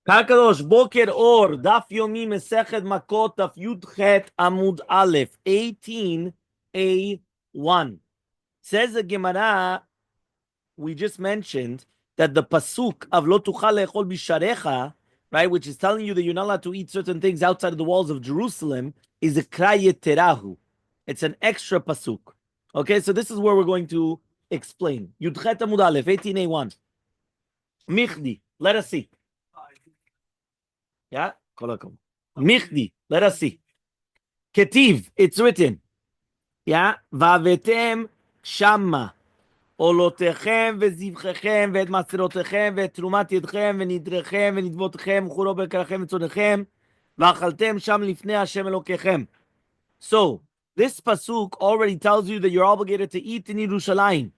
Kakadosh, Boker Or, Daf Yomi Masechet Makkot, Daf Yudchet Amud Aleph, 18a1. Says the Gemara, we just mentioned that the pasuk of Lo Tuchal Le'echol Bisharecha, right, which is telling you that you're not allowed to eat certain things outside of the walls of Jerusalem, is a Krayet Terahu. It's an extra pasuk. Okay, so this is where we're going to explain. Yudchet Amud Aleph, 18a1. Michdi, let us see. Yeah, kolakom. Michdi, let us see. Ketiv, it's written. Yeah, vavetem shama. עולותיכם וזבחיכם ואת מעשרותיכם ואת תרומת ידכם ונדריכם ונדבותיכם וכולו בקרכם וצונכם ואכלתם שם לפני השם אלוקיכם. So, this pasuk already tells you that you're obligated to eat in Yerushalayim.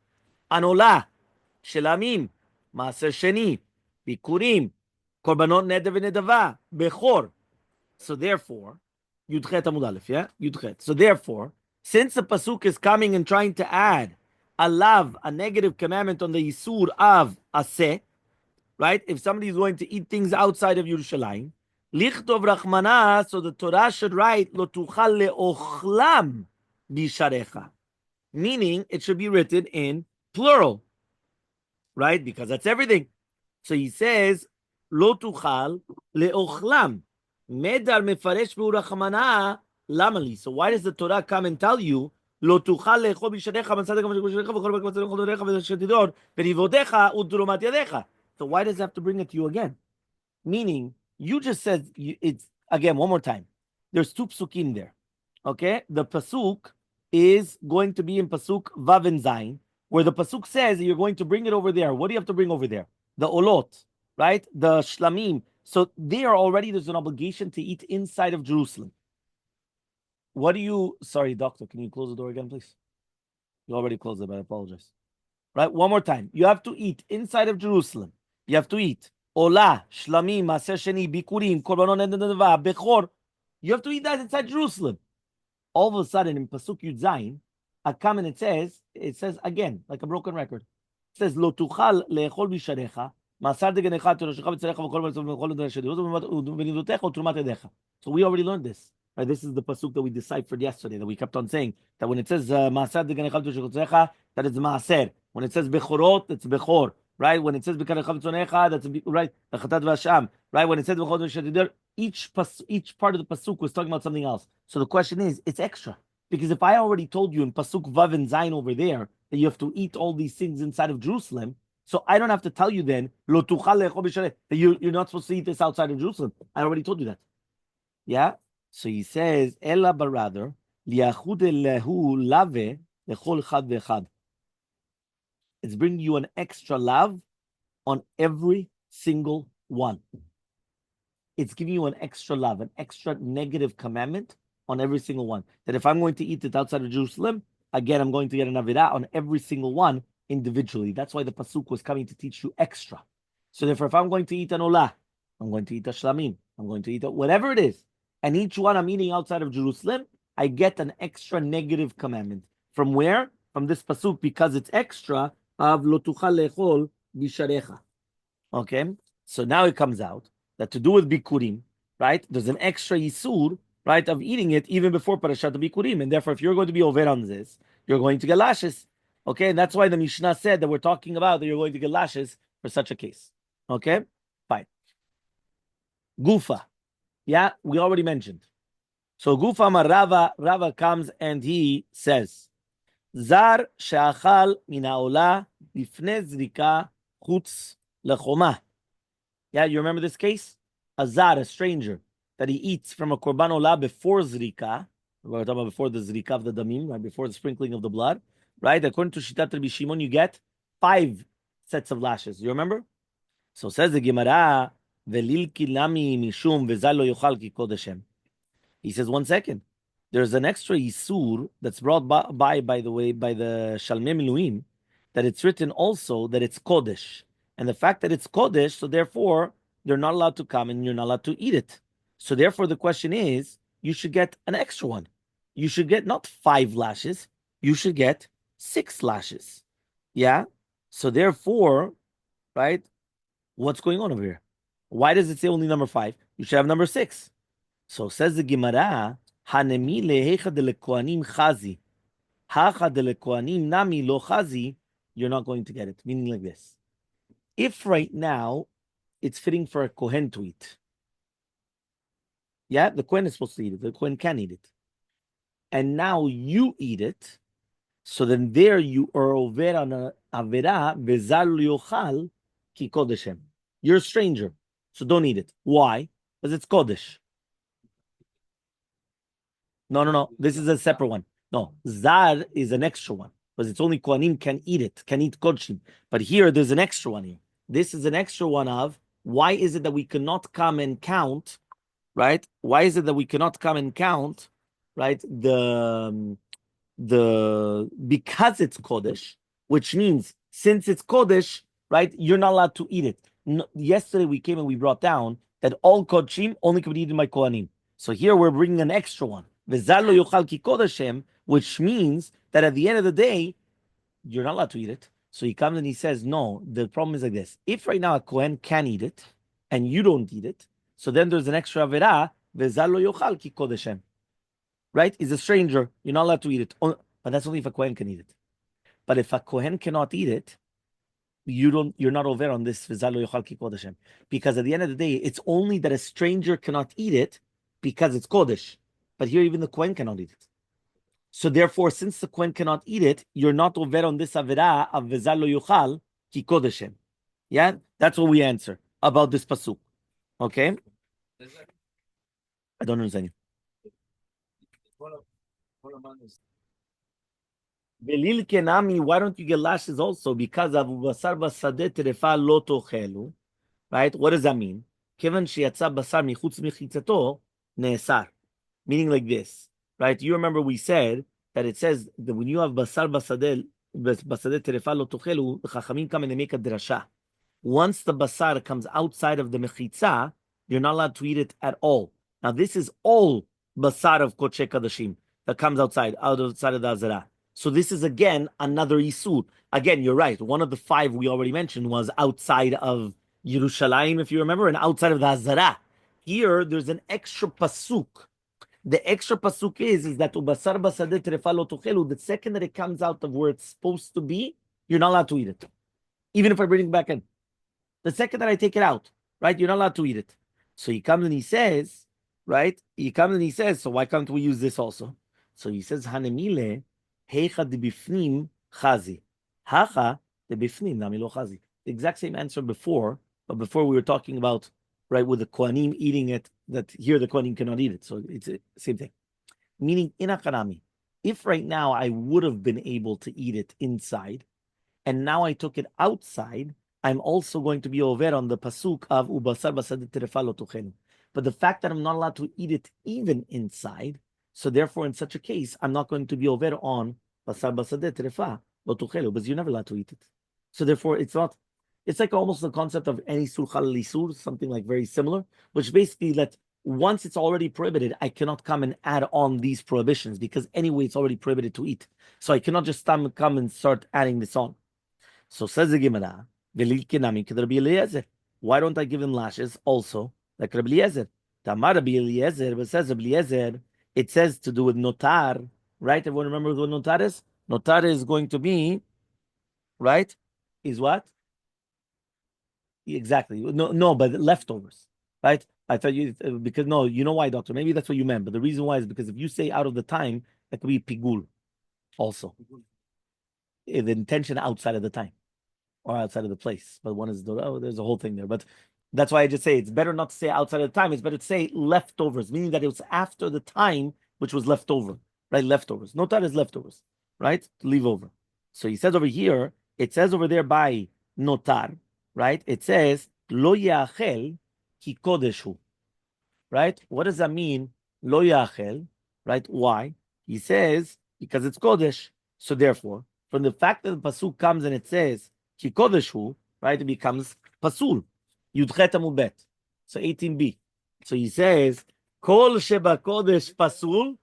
Anola, shelamim, maaser sheni, bikurim, korbanot neder v'nedava, bechor. So therefore, Yudchet Amud Aleph, yeah? Yudchet. So therefore, since the pasuk is coming and trying to add a lav, a negative commandment on the Yisur of Aseh, right? If somebody is going to eat things outside of Yerushalayim, Lichtov Rachmana, so the Torah should write, Lo tuchal le'ochlam bisharecha. Meaning, it should be written in plural, right? Because that's everything. So he says, Lo tuchal le'ochlam. Medar mefaresh b'urachmana lamali. So why does the Torah come and tell you lo tuchal le'echol bisharecha b'tzadek b'shekoshecha v'chol b'kvatzadek v'chol derecha v'shetidor v'nivodecha u'dromat yadecha? So why does it have to bring it to you again? Meaning, you just said it's again one more time. There's two psukim there. Okay, the pasuk is going to be in pasuk vav and zayin, where the pasuk says that you're going to bring it over there. What do you have to bring over there? The olot, right? The shlamim. So there already there's an obligation to eat inside of Jerusalem. What do you... Sorry, doctor, can you close the door again, please? You already closed it, but I apologize. Right, one more time. You have to eat inside of Jerusalem. You have to eat olah, shlamim, maaser sheni, bikurim, korbanot neder bechor. You have to eat that inside Jerusalem. All of a sudden, in Pasuk Yud Zayin, I come and it says again, like a broken record. It says, Lo tuchal le'echol bisharecha, so we already learned this. Right? This is the pasuk that we deciphered yesterday, that we kept on saying, that when it says that it's maaser. When it says bechorot, it's bechor. Right? When it says that's right. Right? When it says each part of the pasuk was talking about something else. So the question is, it's extra. Because if I already told you in pasuk vav and zayin over there that you have to eat all these things inside of Jerusalem, so I don't have to tell you then, Lo tuchal le'echol bishareh, that you're not supposed to eat this outside of Jerusalem. I already told you that. Yeah? So he says, Ella barather, liachud lehu lave lechol chad ve'chad. It's bringing you an extra lav on every single one. It's giving you an extra lav, an extra negative commandment on every single one. That if I'm going to eat it outside of Jerusalem, again, I'm going to get an avirah on every single one individually. That's why the pasuk was coming to teach you extra. So therefore, if I'm going to eat an olah, I'm going to eat a shlamim, I'm going to eat whatever it is, and each one I'm eating outside of Jerusalem, I get an extra negative commandment. From where? From this pasuk, because it's extra of lo tuchal le'echol bisharecha. Okay, so now it comes out that to do with bikurim, right? There's an extra yisur, right, of eating it even before parashat bikurim, and therefore, if you're going to be over on this, you're going to get lashes. Okay, and that's why the Mishnah said that we're talking about that you're going to get lashes for such a case. Okay, fine. Gufa, yeah, we already mentioned. So Gufa Rava comes and he says, Zar she'achal min ha'olah lifnei zrika chutz lechoma. Yeah, you remember this case? A zar, a stranger, that he eats from a korban olah before zrika. We're talking about before the zrika of the damim, right? Before the sprinkling of the blood. Right? According to Shitat Rabbi Shimon, you get 5 sets of lashes. You remember? So says the Gemara, Velil kilami mishum vezal lo yochal ki kodeshem. He says, 1 second. There's an extra Yisur that's brought by the way, by the Shalmei Miluim, that it's written also that it's Kodesh. And the fact that it's Kodesh, so therefore, they're not allowed to come and you're not allowed to eat it. So therefore, the question is, you should get an extra one. You should get not 5 lashes, you should get 6 lashes. Yeah? So therefore, right, what's going on over here? Why does it say only number 5? You should have number 6. So says the Gemara, Hanemile hecha de lekoanim chazi, hacha de lekoanim nami lo chazi. You're not going to get it. Meaning like this: if right now it's fitting for a kohen to eat, yeah, the kohen is supposed to eat it. The kohen can eat it, and now you eat it. So then there you are over on a avera vezal yochal ki kodeshem. You're a stranger, so don't eat it. Why? Because it's kodesh. No. This is a separate one. No, zar is an extra one because it's only kohanim can eat it, can eat kodshim. But here there's an extra one here. This is an extra one of why is it that we cannot come and count, right? Why is it that we cannot come and count, right? The because it's kodesh, which means since it's kodesh, right? You're not allowed to eat it. No, yesterday we came and we brought down that all kodshim only can be eaten by kohanim. So here we're bringing an extra one, v'zalo yochal ki kodeshem, which means that at the end of the day, you're not allowed to eat it. So he comes and he says, no, the problem is like this. If right now a kohen can eat it and you don't eat it, so then there's an extra avera, v'zalo yochal ki kodeshem. Right? He's a stranger. You're not allowed to eat it. But that's only if a kohen can eat it. But if a kohen cannot eat it, you're not over on this v'zalo yochal ki kodeshem. Because at the end of the day, it's only that a stranger cannot eat it because it's kodesh. But here even the kohen cannot eat it. So therefore, since the kohen cannot eat it, you're not over on this avera of v'zalo yochal ki kodeshem. Yeah? That's what we answer about this pasuk. Okay? I don't understand you. Belil kenami, why don't you get lashes also? Because of basar basadeh terefa lo tochelu, right? What does that mean? Kevan sheyatza basar michutz mechitzato neesar, meaning like this, right? You remember we said that it says that when you have basar basadeh terefa lo tochelu, the chachamim come and they make a drasha. Once the basar comes outside of the mechitza, you're not allowed to eat it at all. Now this is all basar of kodesh kadashim that comes outside of the azara. So this is again another isur. Again, you're right. One of the 5 we already mentioned was outside of Yerushalayim, if you remember, and outside of the azara. Here, there's an extra pasuk. The extra pasuk is that ubasar basadeh terefa lo tochelu. The second that it comes out of where it's supposed to be, you're not allowed to eat it, even if I bring it back in. The second that I take it out, right, you're not allowed to eat it. So he comes and he says, right? He comes and he says, so why can't we use this also? So he says, Hanemile, hecha de bifnim chazi. Hacha de bifnim nami lo chazi. The exact same answer before, but before we were talking about, right, with the kohanim eating it, that here the kohanim cannot eat it. So it's the same thing. Meaning, in Akanami, if right now I would have been able to eat it inside, and now I took it outside, I'm also going to be over on the pasuk of ubasar basadeh terefa lo tochelu. But the fact that I'm not allowed to eat it even inside, so therefore in such a case, I'm not going to be over on basar basadeh terefa lo tochelu, because you're never allowed to eat it. So therefore it's not, it's like almost the concept of any sur halal isur, something like very similar, which basically that once it's already prohibited, I cannot come and add on these prohibitions because anyway it's already prohibited to eat. So I cannot just come and start adding this on. So says the Gemara, why don't I give him lashes also like Rabbi Eliezer? Tamar Rabbi Eliezer, but says Rabbi Eliezer, it says to do with notar, right? Everyone remember what notar is? Notar is going to be, right? Is what? Exactly. No, but leftovers, right? I thought you, because no, you know why, doctor? Maybe that's what you meant, but the reason why is because if you say out of the time, that could be pigul also. The intention outside of the time or outside of the place, but one is there's a whole thing there. But that's why I just say it's better not to say outside of the time. It's better to say leftovers, meaning that it was after the time which was left over, right? Leftovers. Notar is leftovers, right? To leave over. So he says over here, it says over there by notar, right? It says lo yachel ki kodeshu, right? What does that mean? Lo yachel, right? Why? He says because it's kodesh. So therefore, from the fact that the pasuk comes and it says ki kodeshu, right? It becomes pasul. Yudchet Amud Bet. So 18b. So he says kol sheba kodesh pasul,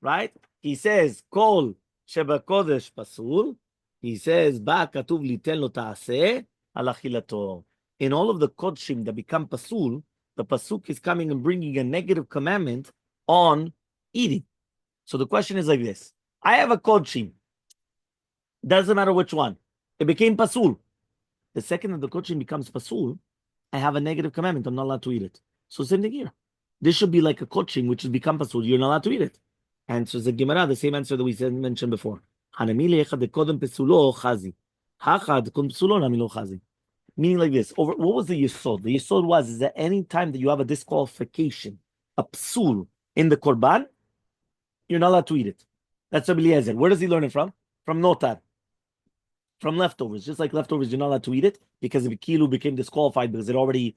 right? He says kol sheba kodesh pasul. He says ba katuv liten lo taaseh al achilato. in all of the kodshim that become pasul, the pasuk is coming and bringing a negative commandment on eating. So the question is like this: I have a kodshim. Doesn't matter which one. It became pasul. The second that the kodshim becomes pasul, I have a negative commandment. I'm not allowed to eat it. So same thing here. This should be like a kodshim, which has become pasul. You're not allowed to eat it. Answers the Gemara, the same answer that we mentioned before. Meaning like this. What was the yesod? The yesod was is that any time that you have a disqualification, a psul in the korban, you're not allowed to eat it. That's Rabbi Eliezer. Where does he learn it from? From notar. From leftovers. Just like leftovers, you're not allowed to eat it because the kilu became disqualified because it already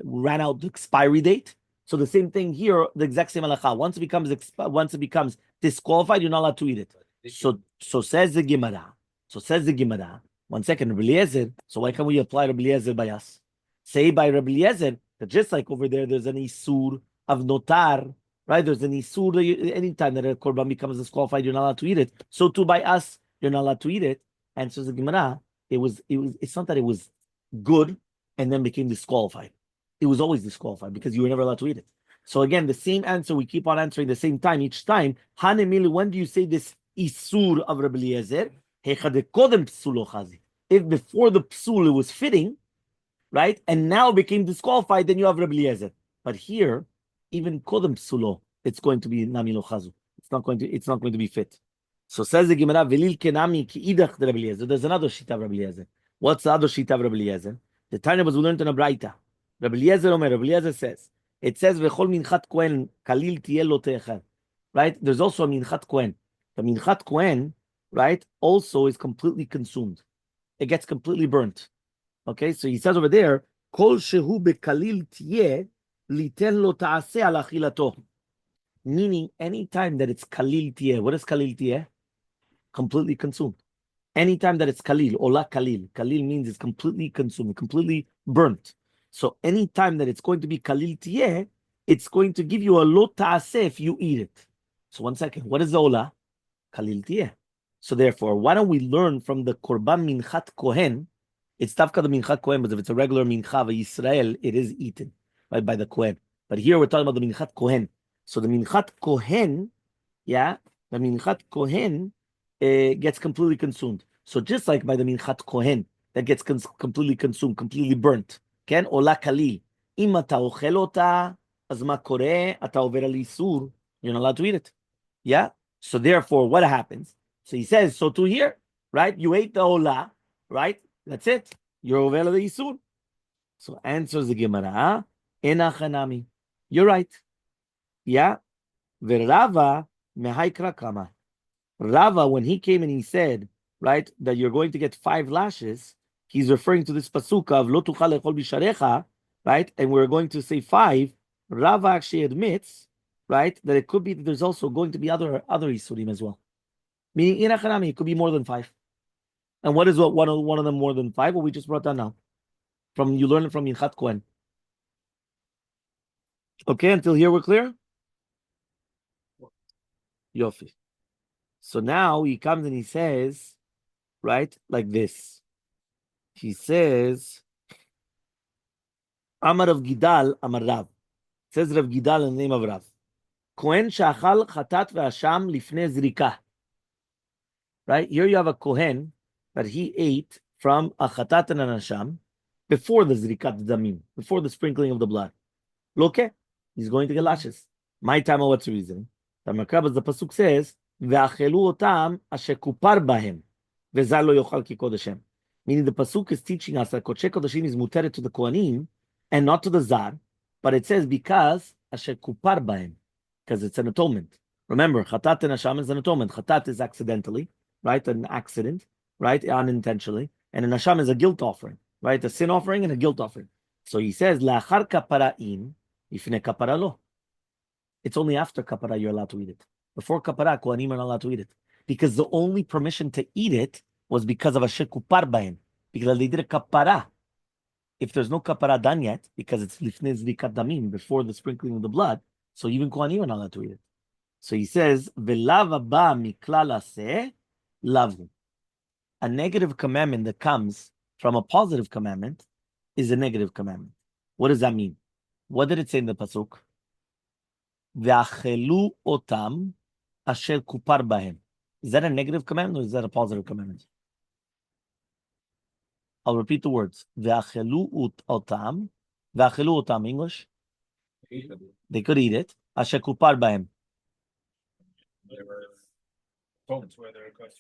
ran out the expiry date. So the same thing here, the exact same halacha. Once it becomes disqualified, you're not allowed to eat it. So says the Gemara. One second, Rabbi Eliezer. So why can't we apply Rabbi Eliezer by us? Say by Rabbi Eliezer that just like over there, there's an isur of notar, right? There's an isur anytime that a korban becomes disqualified, you're not allowed to eat it. So too by us, you're not allowed to eat it. And so the Gemara, it's not that it was good and then became disqualified. It was always disqualified because you were never allowed to eat it. So again, the same answer, we keep on answering the same time each time. Hanemili, when do you say this isur of Rabbi Eliezer? If before the psul it was fitting, right, and now it became disqualified, then you have Rabbi Eliezer. But here, even kodem psulo, it's going to be nami lo chazu. It's not going to be fit. So says the Gemara, velil kenami ki idach Rabbi Eliezer. There's another shita of Rabbi Eliezer. What's the other shita of Rabbi Eliezer? The Tanya was learned in a braita. Rabbi Eliezer says, it says v'chol minchat kohen kalil tiyeh lo te'echel. Right? There's also a minchat kohen. The minchat kohen, right, also is completely consumed. It gets completely burnt. Okay, so he says over there, kol shehu bekalil tiyeh liten lo ta'aseh al achilato. Meaning, anytime that it's kalil tiyeh, what is kalil tiyeh? Completely consumed. Anytime that it's kalil, ola kalil. Kalil means it's completely consumed, completely burnt. So anytime that it's going to be kalil tiyeh, it's going to give you a lo ta'aseh if you eat it. So one second, what is the ola? Kalil tiyeh. So therefore, why don't we learn from the korban minchat kohen? It's tafka the minchat kohen, but if it's a regular mincha of Israel, it is eaten right by the kohen. But here we're talking about the minchat kohen. So the minchat kohen, the minchat kohen gets completely consumed. So just like by the minchat kohen, that gets completely consumed, completely burnt. Ken ola kalil. Im ata ochel ota, az ma koreh, ata over al isur. You're not allowed to eat it. Yeah. So therefore, what happens? So he says, so too here, right? You ate the ola, right? That's it. You're over the isur. So answers the Gemara, enachanami. You're right. Yeah. Verava mehaikra kama. Rava, when he came and he said, right, that you're going to get 5 lashes, he's referring to this pasuk of lo tuchal echol bisharecha, right? And we're going to say 5. Rava actually admits, right, that it could be that there's also going to be other isurim as well. Meaning, it could be more than 5. And what is one of them more than 5? What we just brought down now. You learn it from Yinchat Kohen. Okay, until here we're clear? Yofi. So now he comes and he says, right, like this. He says, Amar of Gidal, Amar Rav. It says Rav Gidal in the name of Rav. Kohen shachal chatat ve'asham lifnei zrika. Right, here you have a Kohen that he ate from a chatat and an asham before the zrikat damim, before the sprinkling of the blood. Loke, he's going to get lashes. My time, what's the reason? The pasuk says, "Ve'achelu otam asher kupar bahem, ve'zar lo yochal ki kodeshem." Meaning the pasuk is teaching us that kodesh kodeshim is muteret to the kohanim and not to the zar, but it says because asher kupar bahem, because it's an atonement. Remember, chatat and asham is an atonement. Chatat is accidentally, right, an accident, right, unintentionally, and an asham is a guilt offering, right, a sin offering and a guilt offering. So he says, "La'achar kaparaim, ifne kapara lo." It's only after kapara you're allowed to eat it. Before kapara, kohanim are not allowed to eat it. Because the only permission to eat it was because of asher kupar bahem. Because they did a kapara. If there's no kapara done yet, because it's lifnei zrikat damim, before the sprinkling of the blood, so even kohanim are not allowed to eat it. So he says, "V'lav haba miklal aseh lavhu." A negative commandment that comes from a positive commandment is a negative commandment. What does that mean? What did it say in the pasuk? Ve'achelu otam asher kupar bahem. Is that a negative commandment or is that a positive commandment? I'll repeat the words. Ve'achelu otam. Ve'achelu otam, English? They could eat it. Asher kupar bahem.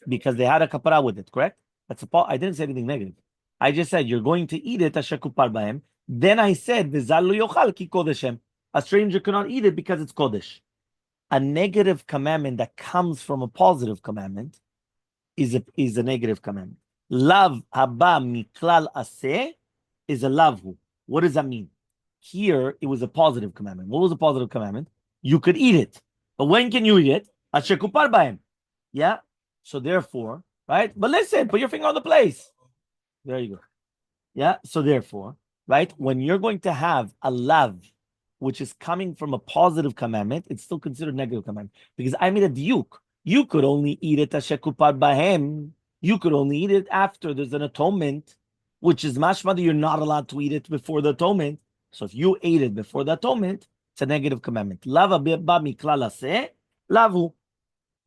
Because they had a kapara with it, correct? I didn't say anything negative. I just said you're going to eat it. Asher kupar bahem. Then I said, V'zal lo yochal ki kodeshem. A stranger cannot eat it because it's kodesh. A negative commandment that comes from a positive commandment is a negative commandment. Lav haba miklal aseh is a lavhu. What does that mean? Here, it was a positive commandment. What was a positive commandment? You could eat it. But when can you eat it? Asher kupar bahem. Yeah? So therefore, right? But listen, put your finger on the place. There you go. Yeah? So therefore, right? When you're going to have a lav, which is coming from a positive commandment, it's still considered negative commandment. Because I made a diuk. You could only eat it asher kupar bahem. You could only eat it after there's an atonement, which is mashma that you're not allowed to eat it before the atonement. So if you ate it before the atonement, it's a negative commandment. Lava ba miklal aseh, lavu.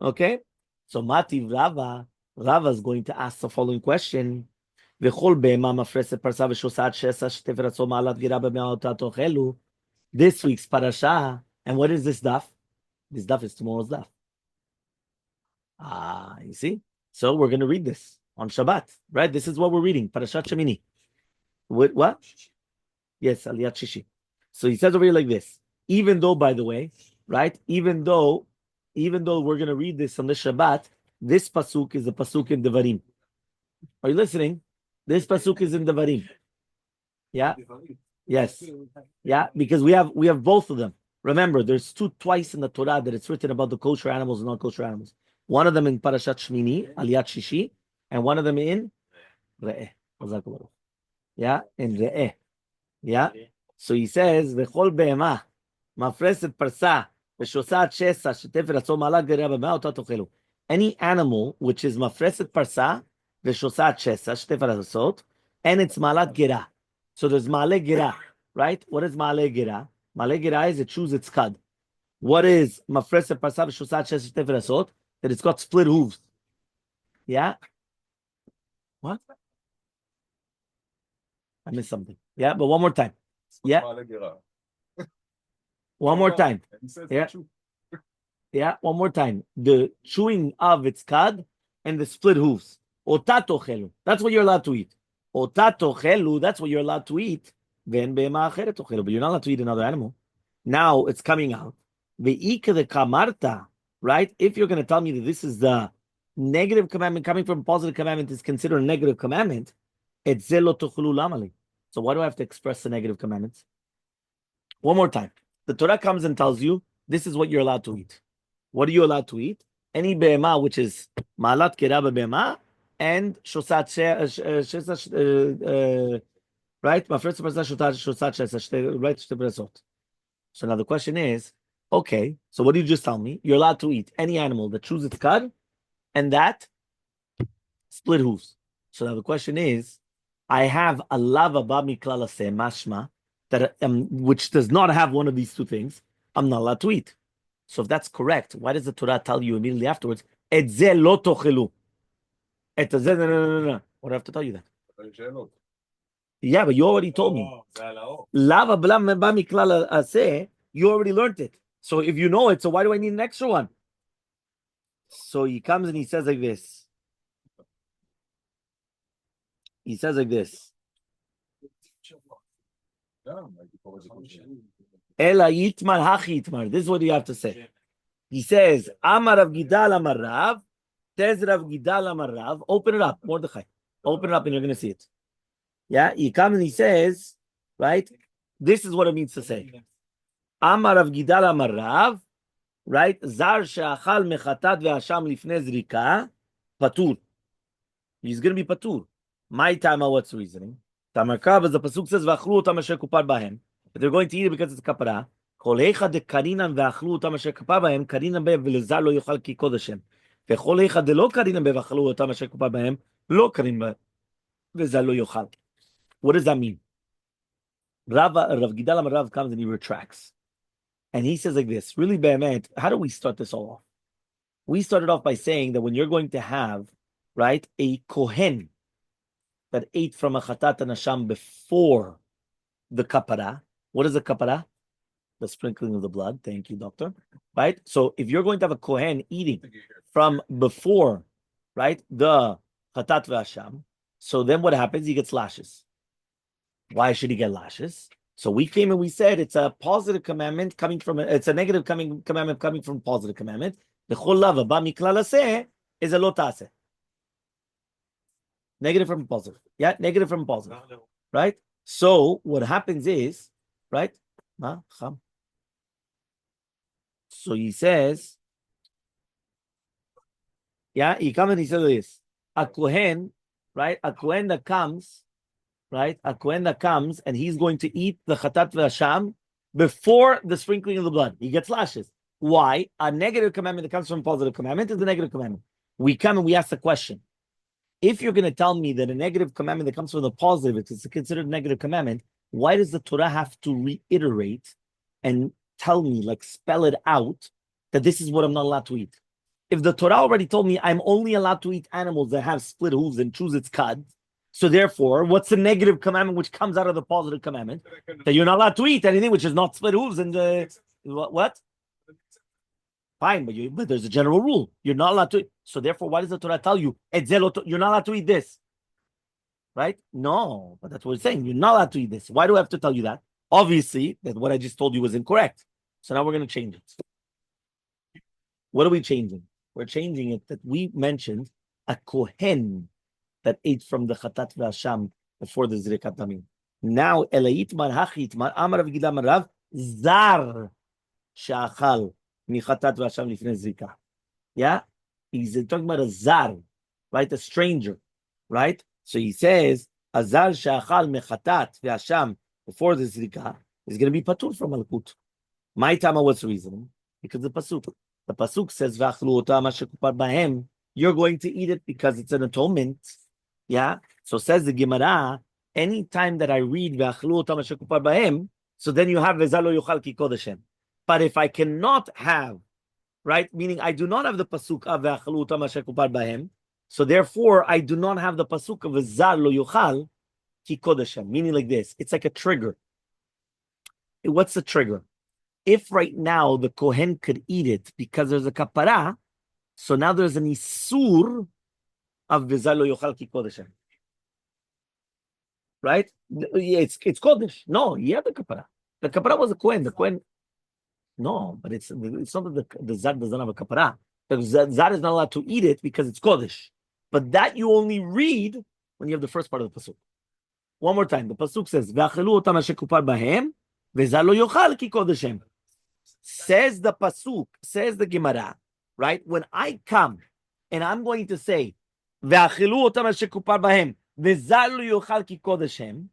Okay? So Mativ Rava, Rava is going to ask the following question. V'chol be'ema mafreset parsa v'shosat shesa shteferatzot ma'alat gira b'me'atot tochelu. This week's parasha, and what is this daf? This daf is tomorrow's daf. You see? So we're going to read this on Shabbat, right? This is what we're reading, Parashat Shemini. What? Yes, Aliyat Shishi. So he says over here like this. Even though, by the way, right? Even though we're going to read this on the Shabbat, this pasuk is a pasuk in Devarim. Are you listening? This pasuk is in Devarim. Yeah? Yes. Yeah, because we have both of them. Remember, there's twice in the Torah that it's written about the kosher animals and non-kosher animals. One of them in Parashat Shmini, Aliyat Shishi, and one of them in Re'eh. Yeah, in Re'eh. Yeah. So he says, V'chol be'ema, mafreset parsa, v'shosat shesa, shetefet atzom malak gereba me'otat tochelu. Any animal which is mafreset parsa, v'shosat shesa, shetefet atzot, and it's malat gera. So there's male gera, right? What is male gera? Male gera is it chews its cud. What is mafreset parsa, v'shosat shesa, shetefet atzot? That it's got split hooves. Yeah? What? I missed something. Yeah, but one more time. Yeah. One more time. Yeah. Yeah, one more time. The chewing of its cud and the split hooves. Otatochelu. That's what you're allowed to eat. Otatochelu, that's what you're allowed to eat. Then be'ema acheret tochelu. But you're not allowed to eat another animal. Now it's coming out. Ve'ika de kamarta. Right? If you're going to tell me that this is the negative commandment coming from positive commandment is considered a negative commandment, it's zelo tochulu lamali. So why do I have to express the negative commandments? One more time. The Torah comes and tells you this is what you're allowed to eat. What are you allowed to eat? Any be'ema, which is malat keraba be'ema, and shosat right? Right? So now the question is, okay, so what did you just tell me? You're allowed to eat any animal that chews its cud and that split hooves. So now the question is, I have a lava bami klalase mashma that which does not have one of these two things. I'm not allowed to eat. So if that's correct, why does the Torah tell you immediately afterwards? Et ze lo tochelu. Et ze no. What do I have to tell you that? Yeah, but you already told me. Lava bami klalase. You already learned it. So if you know it, so why do I need an extra one? So he comes and he says like this. He says like this. Ela yitmar hachi yitmar. This is what you have to say. He says, Amar Rav Gidal Amar Rav, Tez Rav Gidal Amar Rav. Open it up, Mordechai. Open it up and you're going to see it. Yeah, he comes and he says, right? This is what it means to say. Amar Rav Gidal Amar Rav, right? Zar she'achal mechatat ve'asham lifnei zrika, patur. He's going to be patur. My time, what's the reasoning? Tamarkav, as the pasuk says, v'achlu otam asher kupar bahem. But they're going to eat it because it's kapara. Kol heicha de karinan v'achlu otam asher kupar bahem, karinan be v'lezar lo yochal ki kodeshem. V'chol heicha de lo karinan be v'achlu otam asher kupar bahem, lo karinan be v'lezar lo yochal. What does that mean? Rav Gidal Rav comes and he retracts. And he says like this, really be'emet, how do we start this all off? We started off by saying that when you're going to have, right, a kohen that ate from a chatat and asham before the kapara, what is the kapara? The sprinkling of the blood. Thank you, doctor. Right? So if you're going to have a kohen eating from before, right, the chatat ve'asham, so then what happens? He gets lashes. Why should he get lashes? So we came and we said it's a positive commandment coming from it's a negative commandment coming from a positive commandment. The chol lava ba miklal aseh is a lo taseh. Negative from positive. Yeah, negative from positive. Right? So what happens is, right? So he says, yeah, he comes and he says this. A kohen, right? A kohen that comes, right? A kohen that comes and he's going to eat the chatat ve'asham before the sprinkling of the blood. He gets lashes. Why? A negative commandment that comes from a positive commandment is the negative commandment. We come and we ask the question. If you're going to tell me that a negative commandment that comes from the positive is considered a negative commandment, why does the Torah have to reiterate and tell me, like spell it out, that this is what I'm not allowed to eat? If the Torah already told me I'm only allowed to eat animals that have split hooves and choose its cud, so therefore, what's the negative commandment which comes out of the positive commandment? That you're not allowed to eat anything which is not split hooves and what? Fine, but there's a general rule. You're not allowed to. So therefore, why does the Torah tell you you're not allowed to eat this? Right? No, but that's what it's saying. You're not allowed to eat this. Why do I have to tell you that? Obviously, that what I just told you was incorrect. So now we're going to change it. What are we changing? We're changing it that we mentioned a kohen that ate from the chatat ve'asham before the zrikat damim. Now, elait mar hachit mar amar v'gidam rav zar sha'achal michatat ve'asham lifnei zrika. Yeah, he's talking about a zar, right? A stranger, right? So he says a zar sha'achal michatat ve'asham before the zrika is going to be patur from malkut. My tama, what's the reason? Because the pasuk. The pasuk says v'achlu otam shekupar bahem. You're going to eat it because it's an atonement. Yeah. So says the Gemara, anytime that I read v'achlu otam shekupar bahem, so then you have vezalo yochal ki kodeshem. But if I cannot have, right, meaning I do not have the pasuk of v'achlu otam shekupar bahem, so therefore I do not have the pasuk of vezalo yochal ki kodeshem. Meaning like this, it's like a trigger. What's the trigger? If right now the kohen could eat it because there's a kapara, so now there's an isur of v'zalo yochal ki kodeshem. Right? It's kodesh. No, he had the kapara. The kapara was a kohen. The kohen. No, but it's not that the zar doesn't have a kapara. The zar is not allowed to eat it because it's kodesh. But that you only read when you have the first part of the pasuk. One more time. The pasuk says v'achelu otam asher kupar bahem v'zalo yochal ki kodeshem. Says the pasuk, says the Gemara, right? When I come and I'm going to say, "Ve'achilu otam asher kupar bahem, ve'zalu yochal ki kodeshem,"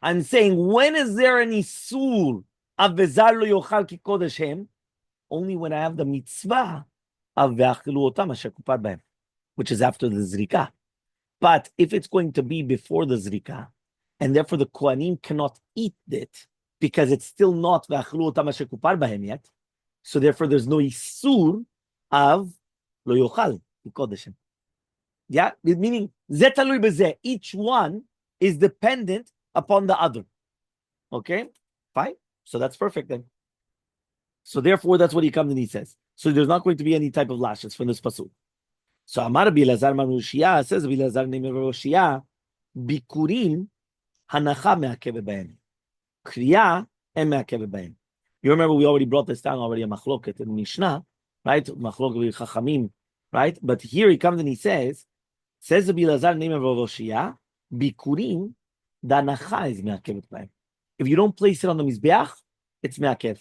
I'm saying, when is there an isur of ve'zalu yochal ki kodeshem? Only when I have the mitzvah of ve'achilu otam asher kupar bahem, which is after the zrika. But if it's going to be before the zrika, and therefore the kohanim cannot eat it, because it's still not v'achlu otam asher kupar bahem yet, so therefore there's no isur of lo yochal kodeshem. Yeah, meaning zeh talui bezeh. Each one is dependent upon the other. Okay, fine. So that's perfect then. So therefore, that's what he comes and he says. So there's not going to be any type of lashes from this pasuk. So Amar Rabbi Elazar Mar Roshia says Rabbi Elazar name Roshia bikurim hanacha me'akeh b'hem. Kriya and me'akeh b'hem. You remember we already brought this down already a machloket in Mishnah, right? Machloket with chachamim, right? But here he comes and he says Rabbi Elazar name Roshia bikurim the hanacha is me'akeh b'hem. If you don't place it on the mizbeach, it's me'akev.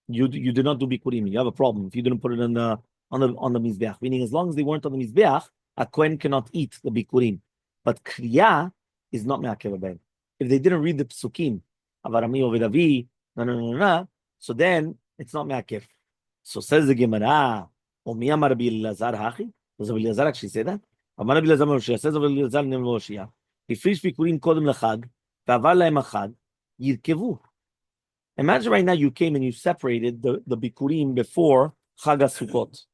You did not do bikurim. You have a problem if you didn't put it on the mizbeach. Meaning, as long as they weren't on the mizbeach, a kohen cannot eat the bikurim. But kriya is not me'akev b'hem. If they didn't read the psukim, avarami ovedavi, no, so then it's not me'akev. So says the Gemara, Omi amar Rabbi Elazar hachi. Does Rabbi Elazar actually say that? Amar Rabbi Elazar Moshe says Rabbi Elazar nem Moshe. He finished bikurim kodem lechag, v'avar lahem achag. Yirkevu. Imagine right now you came and you separated the bikurim before Chag Sukkot,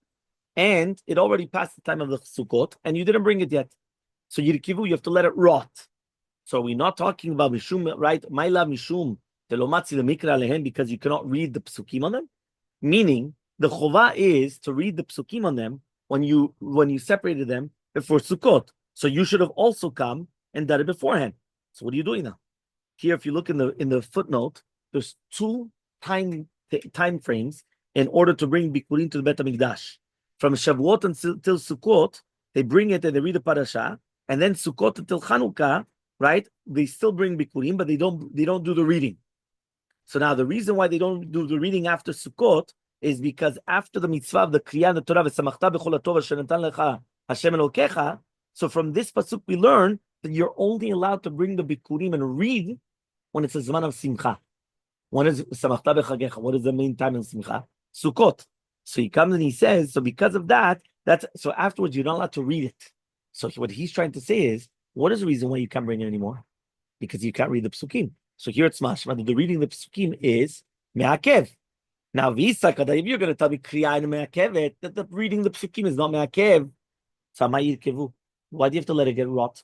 and it already passed the time of the Sukkot, and you didn't bring it yet. So Yirkevu, you have to let it rot. So we're not talking about Mishum, right? My love Mishum, Telomatzi Lemikra Alehem, because you cannot read the psukim on them. Meaning, the chova is to read the psukim on them when you separated them before Sukkot. So you should have also come and done it beforehand. So what are you doing now? Here, if you look in the footnote, there's two time frames in order to bring Bikurim to the Bet HaMikdash. From Shavuot until Sukkot, they bring it and they read the parasha, and then Sukkot until Chanukah, right? They still bring Bikurim, but they don't do the reading. So now the reason why they don't do the reading after Sukkot is because after the mitzvah of the Kriya and the Torah, v'samachta b'chol haTov asher natan lecha Hashem Elokecha, so from this pasuk we learn that you're only allowed to bring the Bikurim and read when it's a Zman of Simcha. When is Samachta b'chagecha? What is the main time in Simcha? Sukkot. So he comes and he says, so because of that, so afterwards you're not allowed to read it. So what he's trying to say is, what is the reason why you can't bring it anymore? Because you can't read the psukim. So here it's mashma, the reading the psukim is me'akev. Now, if you're going to tell me kriya and me'akevet, that the reading the psukim is not me'akev, so why do you have to let it get rot?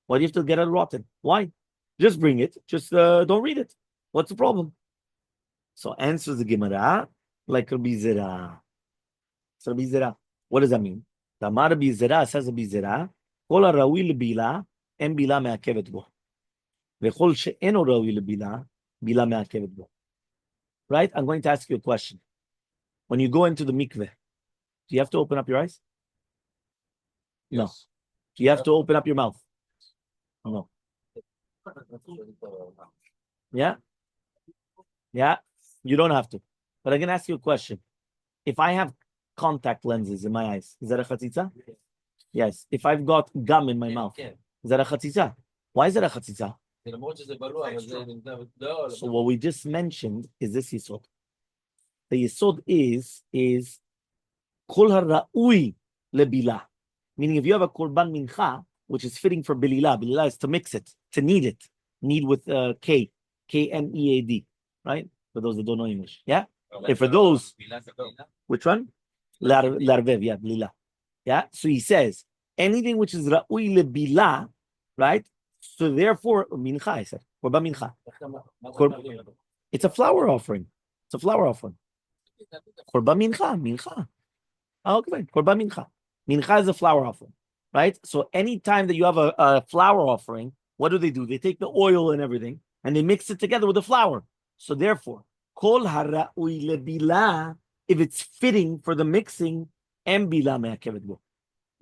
Why do you have to get it rotten? Why? Just bring it. Just don't read it. What's the problem? So answers the Gemara like Rabbi Zera. So Rabbi Zera, what does that mean? The Amar Rabbi Zera says Rabbi Zera, Kol ha'rawi lebila, en bila me'akevet bo. V'chol she'eno rawi lebila, bila me'akevet bo. Right? I'm going to ask you a question. When you go into the mikveh, do you have to open up your eyes? Yes. No. Do you have to open up your mouth? No. Yeah? Yeah? You don't have to. But I'm going to ask you a question. If I have contact lenses in my eyes, is that a chatzitza? Yes. If I've got gum in my mouth, is that a chatzitza? Why is that a chatzitza? So what we just mentioned is this yisod. The yisod is kol hara'ui lebila. Meaning if you have a korban mincha, which is fitting for bilila, bilila is to mix it, to knead it. Knead with K, K-N-E-A-D, right? For those that don't know English. Yeah? And for those, which one? Larvev, yeah, bilila. Yeah? So he says, anything which is ra'ui lebila, right? So therefore, mincha, I said, korban mincha. It's a flower offering. It's a flower offering. Korban mincha. Okay, korban mincha. Mincha is a flower offering, right? So anytime that you have a flower offering, what do? They take the oil and everything, and they mix it together with the flour. So therefore, kol hara'ui lebila, if it's fitting for the mixing, and bila me'akevet bo.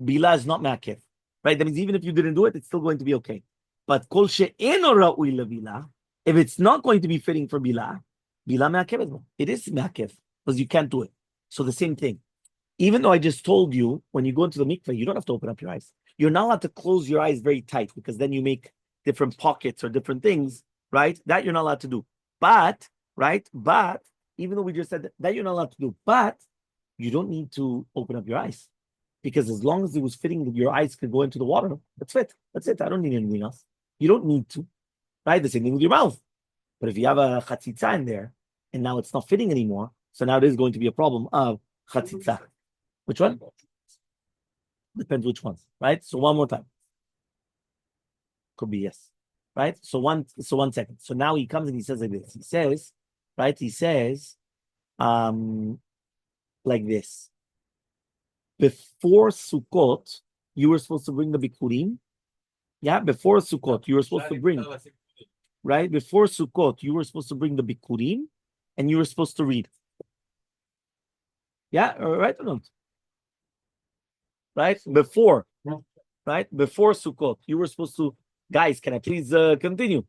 Bila is not me'akev, right? That means even if you didn't do it, it's still going to be okay. But kol she'eno ra'ui lebila, if it's not going to be fitting for bila me'akevet bo. It is me'akev, because you can't do it. So the same thing. Even though I just told you, when you go into the mikveh, you don't have to open up your eyes. You're not allowed to close your eyes very tight, because then you make different pockets or different things, right? That you're not allowed to do. But, right? But, even though we just said that you're not allowed to do, but you don't need to open up your eyes. Because as long as it was fitting that your eyes could go into the water, that's it. That's it. I don't need anything else. You don't need to, right? The same thing with your mouth. But if you have a chatzitza in there, and now it's not fitting anymore, so now it is going to be a problem of chatzitza. Which one? Depends which ones, right? So one more time. Could be yes, right? So one second. So now he comes and he says like this. He says, right? He says, like this. Before Sukkot, you were supposed to bring the bikurim. Yeah, before Sukkot, you were supposed to bring, right? Before Sukkot, you were supposed to bring the bikurim, and you were supposed to read. Yeah, right or not? Right? Before Sukkot, you were supposed to, guys, can I please continue?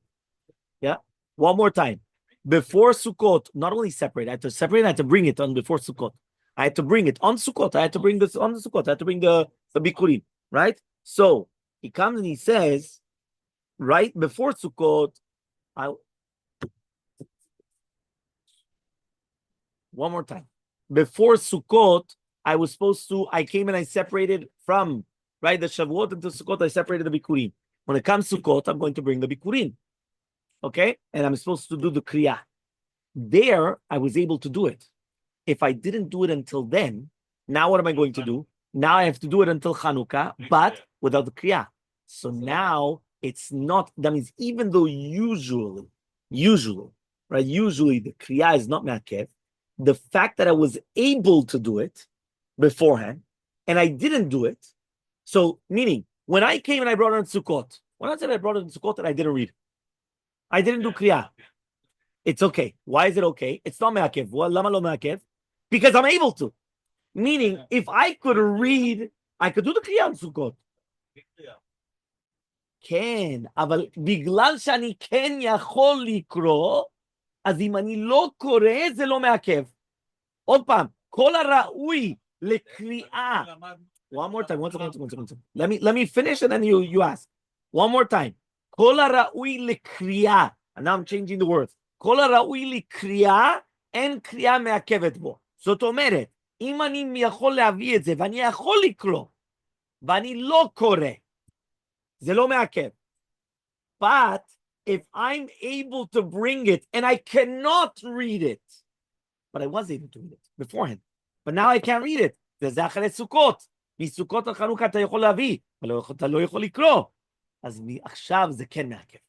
Yeah, one more time. Before Sukkot, not only separate, I had to separate, I had to bring it on before Sukkot. I had to bring it on Sukkot. I had to bring this on the Sukkot. I had to bring the bikurim, right? So he comes and he says, right before Sukkot, one more time. Before Sukkot, I came and I separated from, right, the Shavuot into Sukkot, I separated the bikurim. When it comes to Sukkot, I'm going to bring the bikurim. okay? And I'm supposed to do the kriya. There, I was able to do it. If I didn't do it until then, now what am I going to do? Now I have to do it until Chanukah, but without the kriya. So now it's not, that means even though usually, right, usually the kriya is not me'akev, the fact that I was able to do it beforehand, and I didn't do it, so meaning, when I came and I brought it in Sukkot, when I said I brought it in Sukkot and I didn't read, I didn't do kriya. It's okay. Why is it okay? It's not me'akev. Lama lo me'akev? Because I'm able to. Meaning, if I could read, I could do the kriya in Sukkot. כן, אבל בגלל שאני כן יכול לקרוא, אז אם אני לא קורא, זה לא מעכב. עוד פעם, כל הראוי לקריאה. One more time, one second. Let me finish and then you ask. One more time. כל הראוי לקריאה. And now I'm changing the words. כל הראוי לקריאה, אין קריאה מעכבת בו. זאת אומרת, אם אני יכול להביא את זה, ואני יכול לקרוא, ואני לא קורא, זה לא מעכב. But if I'm able to bring it and I cannot read it, but I was able to read it beforehand, but now I can't read it, וזה אחרי סוכות. מסוכות על חנוכה אתה יכול להביא, אבל אתה לא יכול לקרוא. אז עכשיו זה כן מעכב.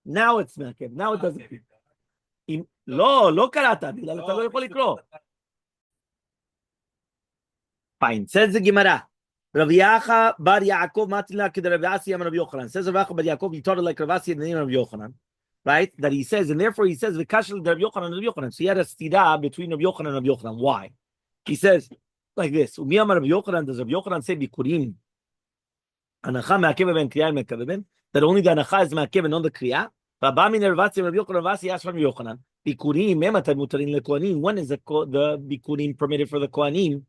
Now it's מעכב. Now it doesn't. לא קראת, בגלל אתה לא יכול לקרוא. Fine. Says the Gemara. Rav Yacha bar Yaakov matila kid Rav Asi and Rav Yochanan. Says Rav Yacha bar Yaakov, he taught it like Rav Asi in the name of Yochanan. Right? That he says, and therefore he says, V'kashel Rav Yochanan and Rav Yochanan. So he had a stira between Rav Yochanan and Rav Yochanan. Why? He says, like this, Umi amar Rav Yochanan, does Rav Yochanan say Bikurim? Anacha me'akev ben kriya me'akev ben? That only the anacha is me'akev and not the kriya? Rabba min Rav Asi and Rav Yochanan, Rav Asi asked from Yochanan, Bikurim, me'matad mutarin le'kohanim. When is the Bikurim permitted for the Kohanim?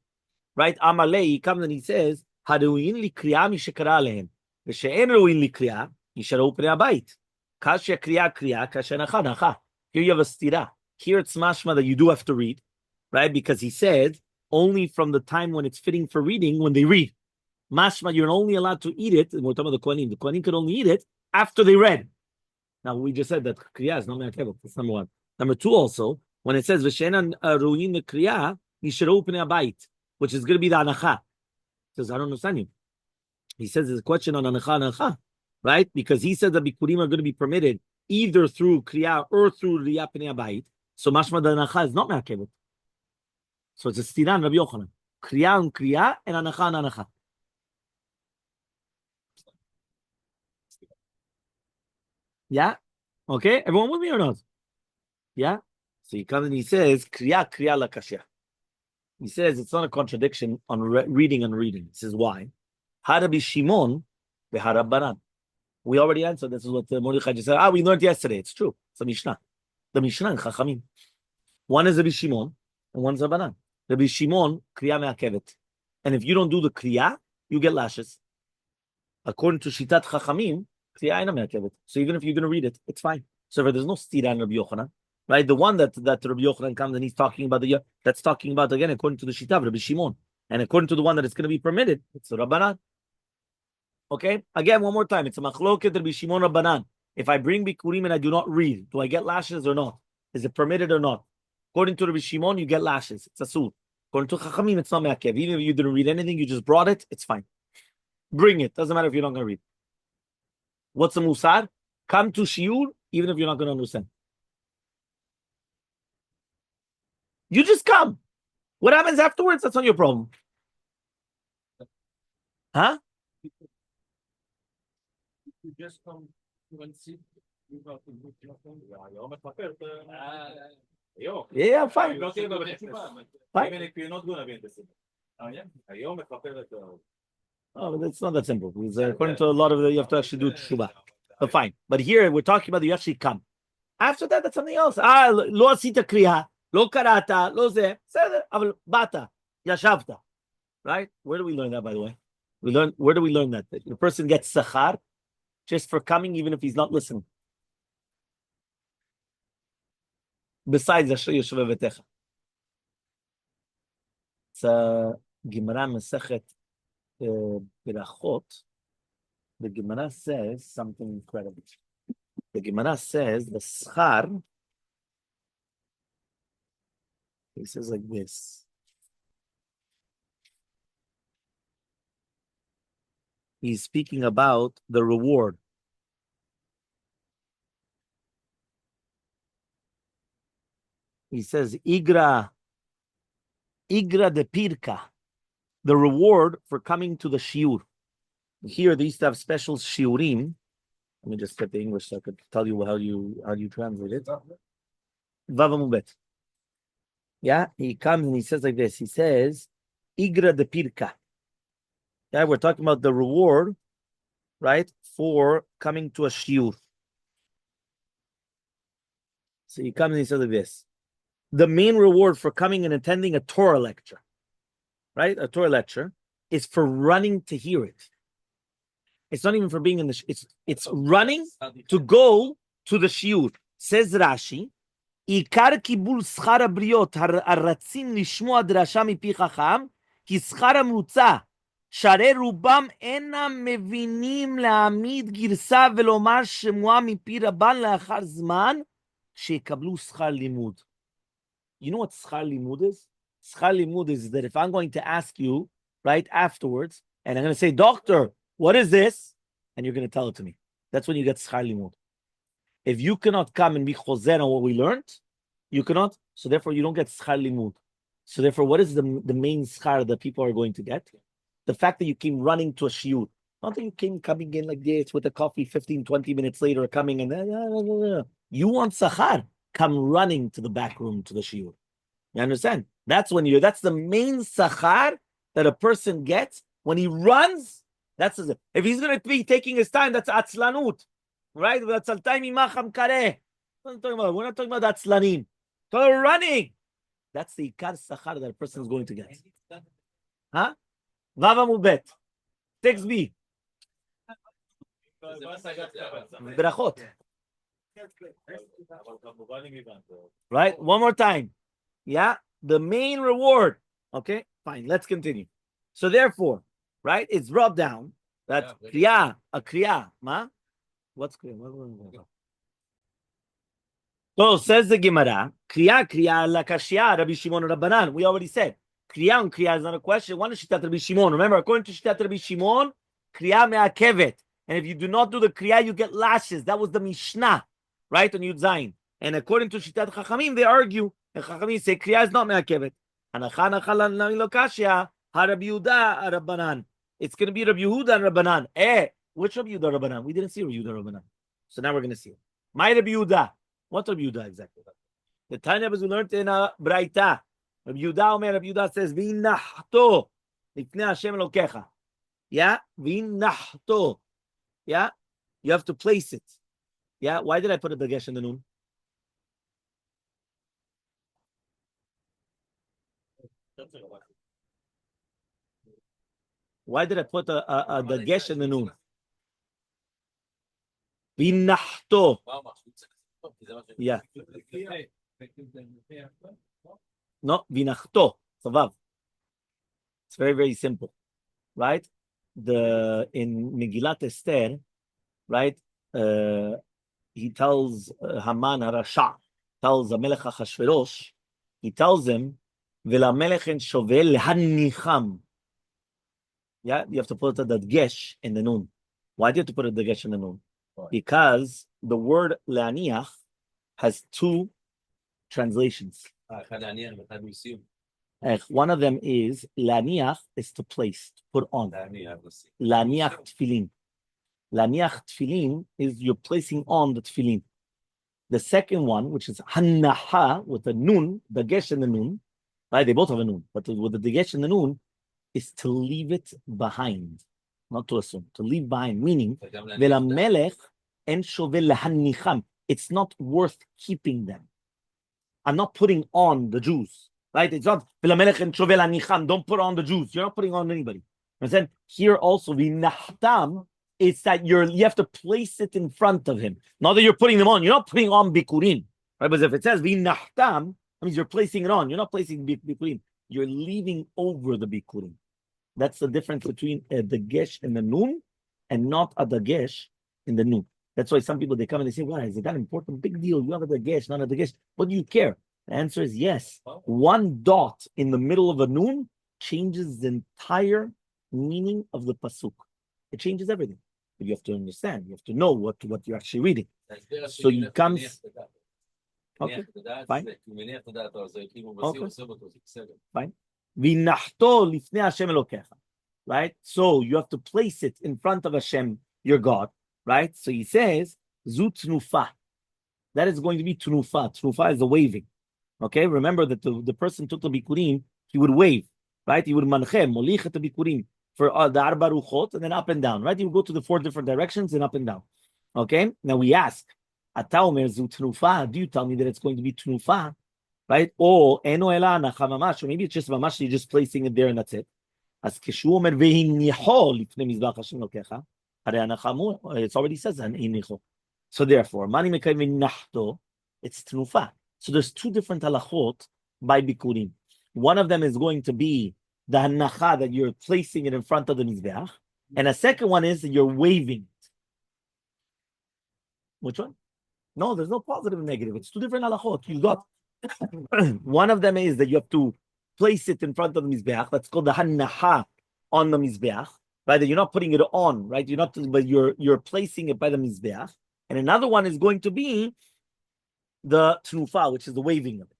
Right? Elmaleh, he comes and he says, הראויים לקריאה מי שקרא עליהם, ושאין ראויים לקריאה, נשארו פני הבית. כאשר קריאה, כאשר נחה. Here you have a stira. Here it's mashma that you do have to read, right? Because he said, only from the time when it's fitting for reading, when they read. Mashma, you're only allowed to eat it, and we're talking about the Kohanim. The Kohanim could only eat it after they read. Now, we just said that kriya is not me'akev. That's number one. Number two also, when it says, v'she'en raoyim lekriya, nishrahu pnei habayit, which is going to be the anacha. He says, I don't understand you. He says there's a question on anacha, right? Because he said that bikurim are going to be permitted either through kriya or through riyah pnei habayit. So mashma the anacha is not me'akev. So it's a stiran Rabbi Yochanan. Kriya and anacha. Yeah? Okay? Everyone with me or not? Yeah? So he comes and he says, kriya lakashya. He says it's not a contradiction on reading and reading. He says, why? Harabi Shimon, Banan. We already answered. This is what Mordechai just said. We learned yesterday. It's true. It's a Mishnah. The Mishnah in Chachamim. One is Rabbi Shimon and one is Rabbanan. Rabbi Shimon, kriya me'akevet. And if you don't do the kriya, you get lashes. According to Shitat Chachamim, kriya aina me'akevet. So even if you're going to read it, it's fine. So if there's no stira in Rabbi Yochanan, right? The one that Rabbi Yochanan comes and he's talking about that's talking about again according to the Shita of Rabbi Shimon, and according to the one that it's going to be permitted, it's Rabbanan. Okay, again one more time, it's a machloket Rabbi Shimon Rabbanan. If I bring bikurim and I do not read, do I get lashes or not? Is it permitted or not? According to Rabbi Shimon, you get lashes. It's asur. According to Chachamim, it's not me'akev. Even if you didn't read anything, you just brought it. It's fine. Bring it. Doesn't matter if you're not going to read. What's the musar? Come to shiur, even if you're not going to understand. You just come. What happens afterwards? That's not your problem. Huh? You just come and sit. Yeah, fine. Fine. Even if you're not going to be in the city. Oh, but it's not that simple. Because according to a lot of you have to actually do tshuva. But fine. But here we're talking about you actually come. After that, that's something else. Lo asita kriya. Lo karata, lo ze, aval bata, yashavta. Right? Where do we learn that, by the way? Where do we learn that? The person gets sachar just for coming, even if he's not listening. Besides Asher Yeshua V'techa. It's a Gemara Masechet Berachot. The Gemara says something incredible. The Gemara says the schar, he says like this. He's speaking about the reward. He says, Igra de pirka, the reward for coming to the shiur. Here they used to have special shiurim. Let me just get the English so I could tell you how you translate it. Vavamubet. Yeah, he comes and he says like this. He says, Igra de pirka. Yeah, we're talking about the reward, right, for coming to a shiur. So he comes and he says like this. The main reward for coming and attending a Torah lecture, right? A Torah lecture is for running to hear it. It's not even for being in the. It's running to go to the shiur. Says Rashi, "Ikar kibul schar habriot haratzim lishmoa drasha mipi chacham ki schar hamrutza sharei rubam enam mevinim le'amid girsa velomar shemua mipi rabban le'achar zman sheikablu schar limud." You know what schar limud is? Schar limud is that if I'm going to ask you right afterwards, and I'm going to say, "Doctor, what is this?" And you're going to tell it to me. That's when you get schar limud. If you cannot come and be choser on what we learned, you cannot. So therefore, you don't get schar limud. So therefore, what is the main schar that people are going to get? The fact that you came running to a shiur. Not that you came coming in like this with a coffee 15, 20 minutes later, coming and you want sachar. Come running to the back room to the shiur. You understand? That's the main sachar that a person gets when he runs. That's it. If he's going to be taking his time, that's atzlanut, right? That's al time imacham kareh. We're not talking about atzlanim. So running. That's the ikar sachar that a person is going to get. Huh? Vava mubet. Text B. Berachot. Right? One more time. Yeah? The main reward. Okay? Fine. Let's continue. So therefore, right? It's brought down that a kriya. Ma? What's kriya? So says the Gemara, kriya la kashya Rabbi Shimon Rabbanan. We already said kriya is not a question. One is shitat Rabbi Shimon. Remember, according to shitat Rabbi Shimon, kriya me'akevet. And if you do not do the kriya, you get lashes. That was the Mishnah, right? On Yud Zayin. And according to shitat Chachamim, they argue. And Chachamim say kriya is not me'akevet. Anacha lo kashya Rabbi Yehuda Rabbanan. It's going to be Rabbi Yehuda and Rabbanan. Which Rabbi Yehuda Rabbanan? We didn't see Rabbi Yehuda Rabbanan. So now we're going to see it. My Rabbi Yehuda. What Rabbi Yehuda exactly? The Tanya was learned in a Braita. Rabbi Yehuda says, "V'inachto lifnei Hashem Elokecha." Yeah, v'inachto. Yeah, you have to place it. Yeah, why did I put a dagesh in the noon? Why did I put a dagesh in the noon? V'inachto. Yeah. No, vinachto. It's very, very simple, right? In Megillat Esther, right? He tells Haman Harasha, tells Amelech Achashverosh, he tells him, "V'lamelech en shovel lehanicham." Yeah, you have to put a dagesh in the noon. Why do you have to put a dagesh in the noon? Because the word leaniach has two translations. One of them is leaniach is to place, to put on. Leaniach tefillin. Leaniach tefillin is you're placing on the tefillin. The second one, which is hanaha with the nun, dagesh in the nun, right? They both have a nun, but with the dagesh in the nun, is to leave it behind, not to assume, to leave behind, meaning v'lamelech en shovel lehanicham. It's not worth keeping them. I'm not putting on the Jews, right? It's not v'lamelech en shovel lehanicham. Don't put on the Jews. You're not putting on anybody. And then here also v'nachtam. It's that you have to place it in front of him. Not that you're putting them on. You're not putting on bikurim, right? But if it says v'nachtam, that means you're placing it on. You're not placing bikurim. You're leaving over the bikurim. That's the difference between a dagesh in the nun and not a dagesh in the nun. That's why some people, they come and they say, why is it that important? Big deal. You have a dagesh, not a dagesh. What do you care? The answer is yes. One dot in the middle of a noon changes the entire meaning of the pasuk. It changes everything. But you have to understand. You have to know what you're actually reading. So he comes. Okay, fine. Okay. Fine. Right? So you have to place it in front of Hashem, your God. Right? So he says, Zu tnufa. That is going to be tnufa. Tnufa is the waving. Okay? Remember that the person took the bikurim, he would wave. Right? He would manchem, molichet the bikurim for the arba ruchot, and then up and down. Right? He would go to the 4 different directions and up and down. Okay? Now we ask, Ataomer zu tnufa. Do you tell me that it's going to be tnufa? Right? Or eno ela anacha mamash. Or maybe it's just mamash, you're just placing it there and that's it. As כשהוא אומר והניחו לפני מזבח השם אלוקיך, הרי הנחה, it already says הניחו. So therefore, mani מקיים ונחתו, it's tnufa. So there's 2 different halachot by bikurim. One of them is going to be the hanacha, that you're placing it in front of the mizbeach, and a second one is that you're waving it. Which one? No, there's no positive and negative. It's 2 different halachot. You got one of them is that you have to place it in front of the mizbeach. That's called the hanacha on the mizbeach. Right? That you're not putting it on, right? You're not, but you're placing it by the mizbeach. And another one is going to be the tnufa, which is the waving of it.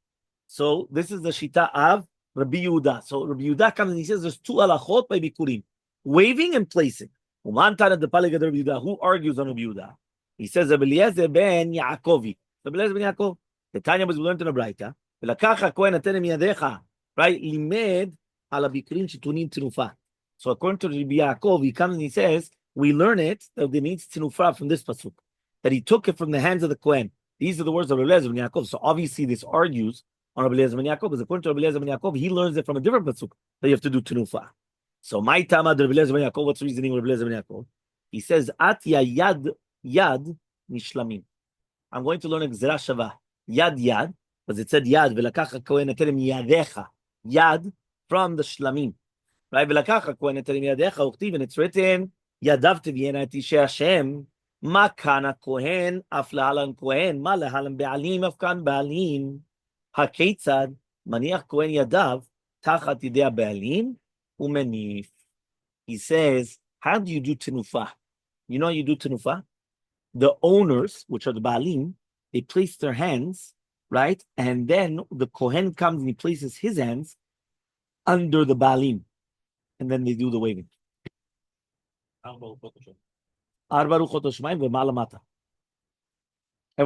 So this is the shita of Rabbi Yehuda. So Rabbi Yehuda comes and he says there's 2 halachot by bikurim, waving and placing. Who argues on Rabbi Yehuda? He says Eliezer ben Yaakovi. Eliezer ben Yaakov. The Tanya was learned in a Braita. Velakacha kohen atenem yadecha. Right? Limed ala bikurim shitunim tnufa. So according to Rabbi Yaakov, he comes and he says, we learn it that it needs tnufa from this pasuk, that he took it from the hands of the kohen. These are the words of Rabbi Eliezer ben Yaakov. So obviously this argues on Rabbi Eliezer ben Yaakov, because according to Rabbi Eliezer ben Yaakov, he learns it from a different pasuk that you have to do tnufa. So my tama Rabbi Eliezer ben Yaakov, what's the reasoning of Rabbi Eliezer ben Yaakov? He says, at yad nishlamim. I'm going to learn a gzera shava. Yad, because it said yad, velakacha kohen atenem yadecha. Yad from the shlamim. Right? Velakacha kohen atenem yadecha uktiv, and it's written, yadav teviena et ishe Hashem. Ma kana kohen af lahalan kohen, ma lahalan be'alim af kan be'alim. Haketzad maniach kohen yadav tachat yidei be'alim umenif. He says, how do you do tenufa? You know how you do tenufa? The owners, which are the ba'alim, they place their hands, right? And then the kohen comes and he places his hands under the ba'alim. And then they do the waving. Everyone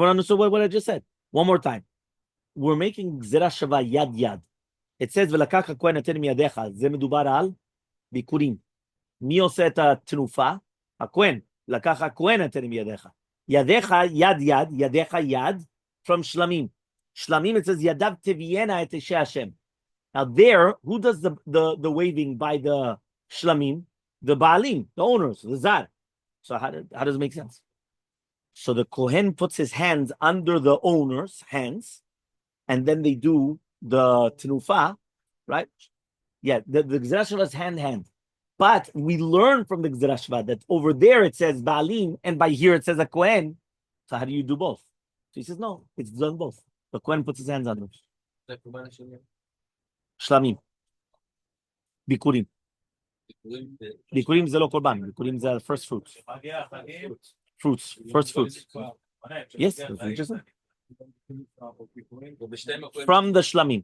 understood what I just said? One more time. We're making gzera shava yad. It says, Velakacha kohen atenem yadecha. Ze medubar al bikurim. Mi oseh et hatnufa? HaKohen. Lakacha kohen atenem yadecha. Yadecha, yad, yadecha, yad, from shlamim. Shlamim, it says, yadav teviena et eshe Hashem. Now there, who does the waving by the shlamim? The ba'alim, the owners, the zar. So how does it make sense? So the kohen puts his hands under the owner's hands, and then they do the tenufa, right? Yeah, the gzera shava is hand. But we learn from the gzera shava that over there it says ba'alim, and by here it says a kohen. So how do you do both? So he says, no, it's done both. The kohen puts his hands under. Shlamim. Bikurim. Bikurim is the local ban. Bikurim is the first fruits. First fruits. Yes, from the shlamim.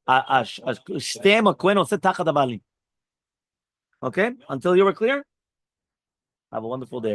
Shtem HaKohen oseh tachat haBaalim. Okay? Until you were clear? Have a wonderful day.